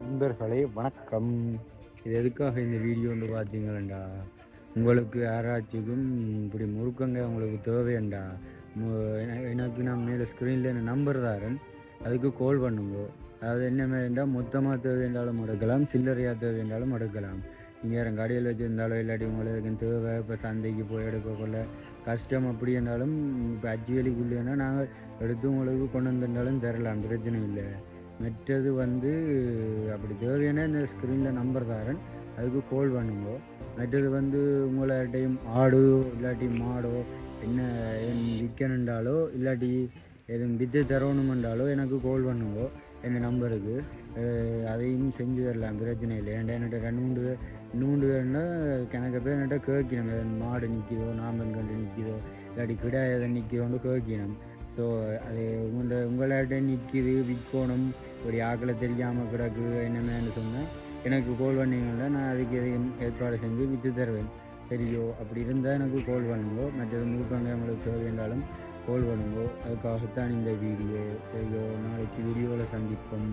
நண்பர்களே வணக்கம். இது எதுக்காக இந்த வீடியோன்னு பார்த்தீங்களா, உங்களுக்கு யாராச்சுக்கும் இப்படி முறுக்கங்க உங்களுக்கு தேவையண்டா, எனக்கு நான் மேலே ஸ்க்ரீனில் என்ன நம்பர் தாரேன், அதுக்கு கால் பண்ணுங்க. அதாவது என்ன வேண்டாம், மொத்தமாக தேவையாண்டாலும் எடுக்கலாம், சில்லறையாக தேவையாண்டாலும் எடுக்கலாம். நீங்கள் யாரும் கடையில் வச்சுருந்தாலும் இல்லாட்டி உங்களுக்கு தேவை இப்போ சந்தைக்கு போய் எடுக்கக்குள்ள கஷ்டம் அப்படி இருந்தாலும் இப்போ அச்சுவேலிக்குள்ளேன்னா நாங்கள் எடுத்து உங்களுக்கு கொண்டு வந்திருந்தாலும் தரலாம், பிரச்சனை இல்லை. மற்றது அப்படி தேவையான இந்த ஸ்க்ரீனில் நம்பர் தாரேன், அதுக்கு கால் பண்ணுங்க. மற்றது உங்கள்கிட்டையும் ஆடு இல்லாட்டி மாடோ என்ன விற்கணுண்டாலோ இல்லாட்டி எதுவும் விற்று தரணுமென்றாலோ எனக்கு கால் பண்ணுங்க என் நம்பருக்கு. அதையும் செஞ்சு தரலாம், பிரச்சனை இல்லை. ஏன்டா என்கிட்ட இன்னும் வேணுன்னா கணக்கு பேர் என்கிட்ட கேட்கணும், மாடு நிற்கிதோ நாம்பன் கண்டு நிற்கிதோ இல்லாட்டி கிடா எதை நிற்கிறோன்னு கேட்கணும். ஸோ அது உங்கள்கிட்ட நிற்கிது விற்கணும், ஒரு ஆக்களை தெரியாமல் கிடக்கு என்னமேன்னு சொன்னேன், எனக்கு கால் பண்ணிங்கன்னா நான் அதுக்கு எதையும் ஏற்பாடு செஞ்சு விற்று தருவேன். சரியோ, அப்படி இருந்தால் எனக்கு கால் பண்ணுங்கோ. மற்றது முழுக்கங்க உங்களுக்கு தேவையானாலும் கால் பண்ணுங்கோ. அதுக்காகத்தான் இந்த வீடியோ. சரியோ, நாளைக்கு வீடியோவில் சந்திப்போம்.